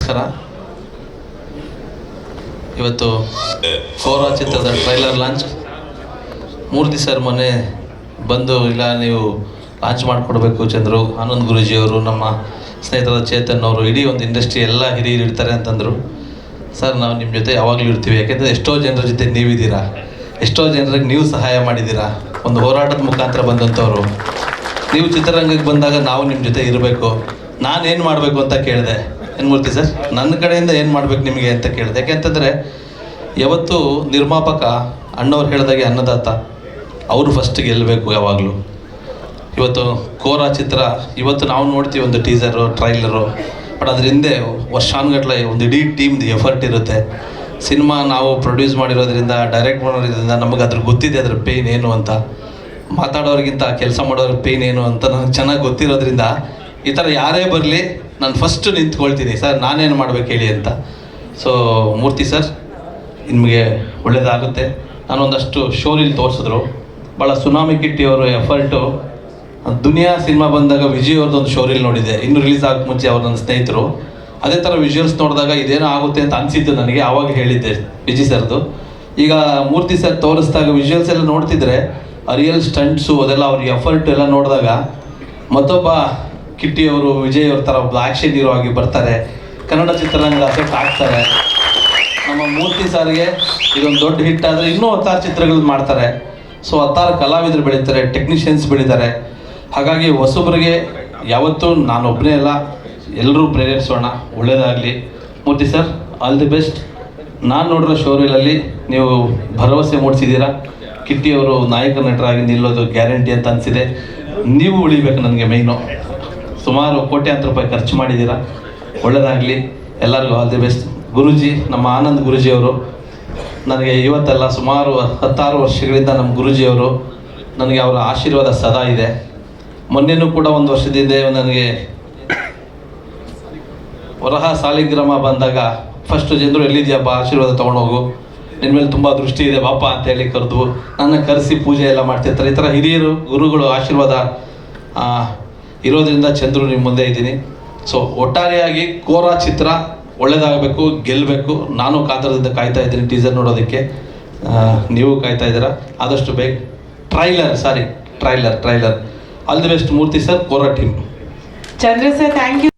ನಮಸ್ಕಾರ. ಇವತ್ತು ಕೋರಾ ಚಿತ್ರದ ಟ್ರೈಲರ್ ಲಾಂಚ್. ಮೂರ್ತಿ ಸರ್ ಮೊನ್ನೆ ಬಂದು ಇಲ್ಲ ನೀವು ಲಾಂಚ್ ಮಾಡಿಕೊಡ್ಬೇಕು ಚಂದ್ರು, ಆನಂದ್ ಗುರೂಜಿಯವರು, ನಮ್ಮ ಸ್ನೇಹಿತರಾದ ಚೇತನ್ ಅವರು, ಇಡೀ ಒಂದು ಇಂಡಸ್ಟ್ರಿ ಎಲ್ಲ ಹಿರಿಯರು ಇರ್ತಾರೆ ಅಂತಂದರು. ಸರ್ ನಾವು ನಿಮ್ಮ ಜೊತೆ ಯಾವಾಗಲೂ ಇರ್ತೀವಿ, ಯಾಕೆಂದರೆ ಎಷ್ಟೋ ಜನರ ಜೊತೆ ನೀವಿದ್ದೀರಾ, ಎಷ್ಟೋ ಜನರಿಗೆ ನೀವು ಸಹಾಯ ಮಾಡಿದ್ದೀರಾ, ಒಂದು ಹೋರಾಟದ ಮುಖಾಂತರ ಬಂದಂಥವ್ರು. ನೀವು ಚಿತ್ರರಂಗಕ್ಕೆ ಬಂದಾಗ ನಾವು ನಿಮ್ಮ ಜೊತೆ ಇರಬೇಕು. ನಾನೇನು ಮಾಡಬೇಕು ಅಂತ ಕೇಳಿದೆ. ಏನು ಮೂರ್ತಿ ಸರ್, ನನ್ನ ಕಡೆಯಿಂದ ಏನು ಮಾಡಬೇಕು ನಿಮಗೆ ಅಂತ ಕೇಳಿದೆ. ಯಾಕೆಂತಂದರೆ ಯಾವತ್ತು ನಿರ್ಮಾಪಕ ಅಣ್ಣವ್ರು ಹೇಳಿದಾಗೆ ಅನ್ನದಾತ, ಅವರು ಫಸ್ಟ್ ಗೆಲ್ಲಬೇಕು ಯಾವಾಗಲೂ. ಇವತ್ತು ಕೋರಾ ಚಿತ್ರ ಇವತ್ತು ನಾವು ನೋಡ್ತೀವಿ, ಒಂದು ಟೀಸರು, ಟ್ರೈಲರು, ಬಟ್ ಅದ್ರ ಹಿಂದೆ ವರ್ಷಾನುಗಟ್ಟಲೆ ಒಂದು ಇಡೀ ಟೀಮ್ದು ಎಫರ್ಟ್ ಇರುತ್ತೆ. ಸಿನಿಮಾ ನಾವು ಪ್ರೊಡ್ಯೂಸ್ ಮಾಡಿರೋದ್ರಿಂದ, ಡೈರೆಕ್ಟ್ ಮಾಡೋದ್ರಿಂದ ನಮಗೆ ಅದ್ರ ಗೊತ್ತಿದೆ, ಅದ್ರ ಪೇಯ್ನ್ ಏನು ಅಂತ. ಮಾತಾಡೋರಿಗಿಂತ ಕೆಲಸ ಮಾಡೋರ ಪೇಯ್ನ್ ಏನು ಅಂತ ನನಗೆ ಚೆನ್ನಾಗಿ ಗೊತ್ತಿರೋದ್ರಿಂದ ಈ ಥರ ಯಾರೇ ಬರಲಿ ನಾನು ಫಸ್ಟು ನಿಂತ್ಕೊಳ್ತೀನಿ, ಸರ್ ನಾನೇನು ಮಾಡ್ಬೇಕು ಹೇಳಿ ಅಂತ. ಸೊ ಮೂರ್ತಿ ಸರ್ ನಿಮಗೆ ಒಳ್ಳೆಯದಾಗುತ್ತೆ. ನಾನೊಂದಷ್ಟು ಶೋರಿಲಿ ತೋರಿಸಿದ್ರು, ಭಾಳ ಸುನಾಮಿ ಕಿಟ್ಟಿಯವರು ಎಫರ್ಟು. ದುನಿಯಾ ಸಿನಿಮಾ ಬಂದಾಗ ವಿಜಯ್ ಅವ್ರದ್ದೊಂದು ಶೋರಿಲ್ ನೋಡಿದೆ, ಇನ್ನೂ ರಿಲೀಸ್ ಆಗೋಕ್ಕೆ ಮುಂಚೆ ಅವ್ರ ನನ್ನ ಸ್ನೇಹಿತರು. ಅದೇ ಥರ ವಿಜುವಲ್ಸ್ ನೋಡಿದಾಗ ಇದೇನೋ ಆಗುತ್ತೆ ಅಂತ ಅನಿಸಿದ್ದು ನನಗೆ, ಆವಾಗ ಹೇಳಿದ್ದೆ ವಿಜಯ್ ಸರ್ದು. ಈಗ ಮೂರ್ತಿ ಸರ್ ತೋರಿಸಿದಾಗ ವಿಜುವಲ್ಸ್ ಎಲ್ಲ ನೋಡ್ತಿದ್ರೆ ರಿಯಲ್ ಸ್ಟಂಟ್ಸು ಅದೆಲ್ಲ ಅವ್ರ ಎಫರ್ಟ್ ಎಲ್ಲ ನೋಡಿದಾಗ ಮತ್ತೊಬ್ಬ ಕಿಟ್ಟಿಯವರು, ವಿಜಯ್ ಅವ್ರ ಥರ ಆ್ಯಕ್ಷನ್ ಹೀರೋ ಆಗಿ ಬರ್ತಾರೆ, ಕನ್ನಡ ಚಿತ್ರರಂಗ ಅಫೆಕ್ಟ್ ಆಗ್ತಾರೆ. ನಮ್ಮ ಮೂರ್ತಿ ಸಾರಿಗೆ ಇದೊಂದು ದೊಡ್ಡ ಹಿಟ್ ಆದರೆ ಇನ್ನೂ 10 ಚಿತ್ರಗಳು ಮಾಡ್ತಾರೆ. ಸೊ 10 ಕಲಾವಿದರು ಬೆಳೀತಾರೆ, ಟೆಕ್ನಿಷಿಯನ್ಸ್ ಬೆಳೀತಾರೆ. ಹಾಗಾಗಿ ಹೊಸಬ್ರಿಗೆ ಯಾವತ್ತೂ ನಾನೊಬ್ಬನೇ ಅಲ್ಲ, ಎಲ್ಲರೂ ಪ್ರೇರೇಪಿಸೋಣ, ಒಳ್ಳೆಯದಾಗಲಿ. ಮೂರ್ತಿ ಸರ್ ಆಲ್ ದಿ ಬೆಸ್ಟ್. ನಾನು ನೋಡಿರೋ ಶೋರೀಲಲ್ಲಿ ನೀವು ಭರವಸೆ ಮೂಡಿಸಿದ್ದೀರಾ. ಕಿಟ್ಟಿಯವರು ನಾಯಕ ನಟರಾಗಿ ನಿಲ್ಲೋದು ಗ್ಯಾರಂಟಿ ಅಂತ ಅನಿಸಿದೆ. ನೀವು ಉಳಿಬೇಕು ನನಗೆ ಮೈನು. ಸುಮಾರು ಕೋಟ್ಯಾಂತರ ರೂಪಾಯಿ ಖರ್ಚು ಮಾಡಿದ್ದೀರಾ, ಒಳ್ಳೆಯದಾಗಲಿ. ಎಲ್ಲರಿಗೂ ಆಲ್ ದಿ ಬೆಸ್ಟ್. ಗುರೂಜಿ, ನಮ್ಮ ಆನಂದ್ ಗುರೂಜಿಯವರು ನನಗೆ ಇವತ್ತಲ್ಲ ಸುಮಾರು 16 ವರ್ಷಗಳಿಂದ ನಮ್ಮ ಗುರೂಜಿಯವರು, ನನಗೆ ಅವರ ಆಶೀರ್ವಾದ ಸದಾ ಇದೆ. ಮೊನ್ನೆನೂ ಕೂಡ 1 ವರ್ಷದಿಂದ ನನಗೆ ವರಹ ಸಾಲಿಗ್ರಾಮ ಬಂದಾಗ ಫಸ್ಟು ಜನರು ಎಲ್ಲಿದೆಯಪ್ಪ ಆಶೀರ್ವಾದ ತೊಗೊಂಡೋಗು, ನಿನ್ನ ಮೇಲೆ ತುಂಬ ದೃಷ್ಟಿ ಇದೆ ಬಾಪ ಅಂತೇಳಿ ಕರೆದು ನನ್ನ ಕರೆಸಿ ಪೂಜೆ ಎಲ್ಲ ಮಾಡ್ತಿರ್ತಾರೆ. ಈ ಥರ ಹಿರಿಯರು ಗುರುಗಳು ಆಶೀರ್ವಾದ ಇರೋದ್ರಿಂದ ಚಂದ್ರು ನಿಮ್ಮ ಮುಂದೆ ಇದ್ದೀನಿ. ಸೊ ಒಟ್ಟಾರೆಯಾಗಿ ಕೋರಾ ಚಿತ್ರ ಒಳ್ಳೆಯದಾಗಬೇಕು, ಗೆಲ್ಲಬೇಕು. ನಾನು ಕಾತರದಿಂದ ಕಾಯ್ತಾ ಇದ್ದೀನಿ ಟೀಸರ್ ನೋಡೋದಕ್ಕೆ, ನೀವು ಕಾಯ್ತಾ ಇದ್ದೀರಾ. ಆದಷ್ಟು ಬೇಗ trailer all the best Murthy sir, Kora team. Chandra sir thank you.